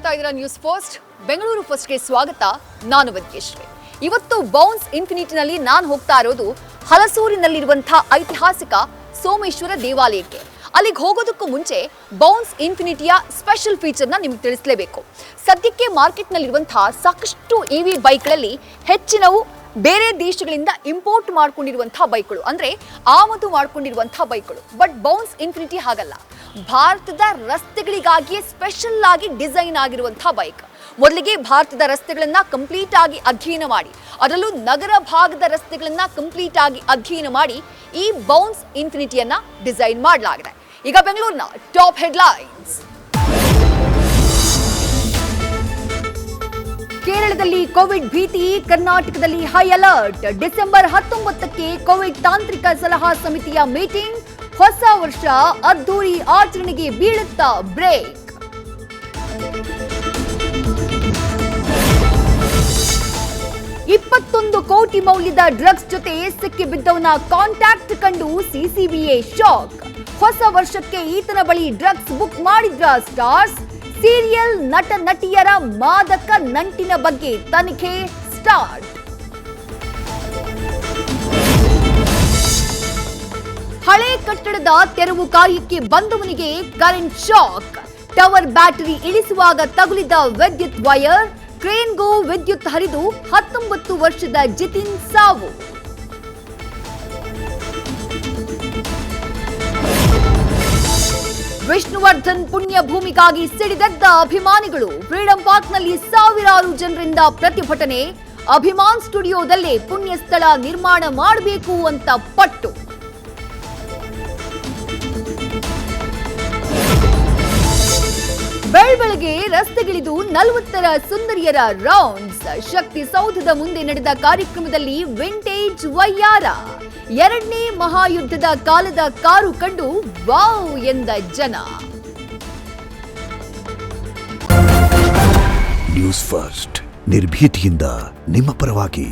ನೋಡ್ತಾ ಇದ್ದೀರಾ news first Bengaluru ಫಸ್ಟ್ಗೆ ಸ್ವಾಗತ. ನಾನು ವೆಂಕಟೇಶ್ವರಿ. ಇವತ್ತು ಬೌನ್ಸ್ ಇನ್ಫಿನಿಟಿನಲ್ಲಿ ನಾನು ಹೋಗ್ತಾ ಇರೋದು ಹಲಸೂರಿನಲ್ಲಿರುವಂತಹ ಐತಿಹಾಸಿಕ ಸೋಮೇಶ್ವರ ದೇವಾಲಯಕ್ಕೆ. ಅಲ್ಲಿಗೆ ಹೋಗೋದಕ್ಕೂ ಮುಂಚೆ ಬೌನ್ಸ್ ಇನ್ಫಿನಿಟಿಯ ಸ್ಪೆಷಲ್ ಫೀಚರ್ನ ನಿಮ್ಗೆ ತಿಳಿಸಲೇಬೇಕು. ಸದ್ಯಕ್ಕೆ ಮಾರ್ಕೆಟ್ನಲ್ಲಿರುವಂತಹ ಸಾಕಷ್ಟು EV ಬೈಕ್ಗಳಲ್ಲಿ ಹೆಚ್ಚಿನವು ಬೇರೆ ದೇಶಗಳಿಂದ ಇಂಪೋರ್ಟ್ ಮಾಡ್ಕೊಂಡಿರುವಂತಹ ಬೈಕ್ಗಳು, ಅಂದ್ರೆ ಆಮದು ಮಾಡ್ಕೊಂಡಿರುವಂತಹ ಬೈಕ್ಗಳು. ಬಟ್ ಬೌನ್ಸ್ ಇನ್ಫಿನಿಟಿ ಹಾಗಲ್ಲ, ಭಾರತದ ರಸ್ತೆಗಳಿಗಾಗಿಯೇ ಸ್ಪೆಷಲ್ ಆಗಿ ಡಿಸೈನ್ ಆಗಿರುವಂತಹ ಬೈಕ್. ಮೊದಲಿಗೆ ಭಾರತದ ರಸ್ತೆಗಳನ್ನ ಕಂಪ್ಲೀಟ್ ಆಗಿ ಅಧ್ಯಯನ ಮಾಡಿ, ಅದರಲ್ಲೂ ನಗರ ಭಾಗದ ರಸ್ತೆಗಳನ್ನ ಕಂಪ್ಲೀಟ್ ಆಗಿ ಅಧ್ಯಯನ ಮಾಡಿ ಈ ಬೌನ್ಸ್ ಇನ್ಫಿನಿಟಿಯನ್ನ ಡಿಸೈನ್ ಮಾಡಲಾಗಿದೆ. ಈಗ ಬೆಂಗಳೂರಿನ ಟಾಪ್ ಹೆಡ್ಲೈನ್ಸ್. ಕೇರಳದಲ್ಲಿ ಕೋವಿಡ್ ಭೀತಿ, ಕರ್ನಾಟಕದಲ್ಲಿ ಹೈ ಅಲರ್ಟ್. ಡಿಸೆಂಬರ್ 19ಕ್ಕೆ ಕೋವಿಡ್ ತಾಂತ್ರಿಕ ಸಲಹಾ ಸಮಿತಿಯ ಮೀಟಿಂಗ್. ಹೊಸ ವರ್ಷ ಅದ್ದೂರಿ ಆಚರಣೆಗೆ ಬೀಳುತ್ತಾ ಬ್ರೇಕ್. $21 ಕೋಟಿ ಮೌಲ್ಯದ ಡ್ರಗ್ಸ್ ಜೊತೆ ಸಿಕ್ಕಿ ಬಿದ್ದವನ ಕಾಂಟ್ಯಾಕ್ಟ್ ಕಂಡು ಸಿಸಿಬಿಎ ಶಾಕ್. ಹೊಸ ವರ್ಷಕ್ಕೆ ಈತನ ಬಳಿ ಡ್ರಗ್ಸ್ ಬುಕ್ ಮಾಡಿದ್ರ ಸ್ಟಾರ್ಸ್. ಸೀರಿಯಲ್ ನಟ ನಟಿಯರ ಮಾದಕ ನಂಟಿನ ಬಗ್ಗೆ ತನಿಖೆ ಸ್ಟಾರ್ಟ್. ಹಳೆ ಕಟ್ಟಡದ ತೆರವು ಕಾರ್ಯಕ್ಕೆ ಬಂದವನಿಗೆ ಕರೆಂಟ್ ಶಾಕ್. ಟವರ್ ಬ್ಯಾಟರಿ ಇಳಿಸುವಾಗ ತಗುಲಿದ ವಿದ್ಯುತ್ ವೈರ್. ಕ್ರೇನ್ಗೂ ವಿದ್ಯುತ್ ಹರಿದು 19 ವರ್ಷದ ಜಿತಿನ್ ಸಾವು. ವಿಷ್ಣುವರ್ಧನ್ ಪುಣ್ಯ ಭೂಮಿಗಾಗಿ ಸಿಡಿದೆದ್ದ ಅಭಿಮಾನಿಗಳು. ಫ್ರೀಡಂ ಪಾರ್ಕ್ನಲ್ಲಿ ಸಾವಿರಾರು ಜನರಿಂದ ಪ್ರತಿಭಟನೆ. ಅಭಿಮಾನ್ ಸ್ಟುಡಿಯೋದಲ್ಲೇ ಪುಣ್ಯ ಸ್ಥಳ ನಿರ್ಮಾಣ ಮಾಡಬೇಕು ಅಂತ ಪಟ್ಟು. ಬೆಳಬೆಳಗ್ಗೆ ರಸ್ತೆಗಿಳಿದು 40 ಸುಂದರಿಯರ ರೌಂಡ್ಸ್. ಶಕ್ತಿ ಸೌಧದ ಮುಂದೆ ನಡೆದ ಕಾರ್ಯಕ್ರಮದಲ್ಲಿ ವಿಂಟೇಜ್ ವಯ್ಯಾರ. 2ನೇ ಮಹಾಯುದ್ಧದ ಕಾಲದ ಕಾರು ಕಂಡು ವಾವ್ ಎಂದ ಜನ. ನ್ಯೂಸ್ ಫಸ್ಟ್, ನಿರ್ಭೀತಿಯಿಂದ ನಿಮ್ಮ ಪರವಾಗಿ.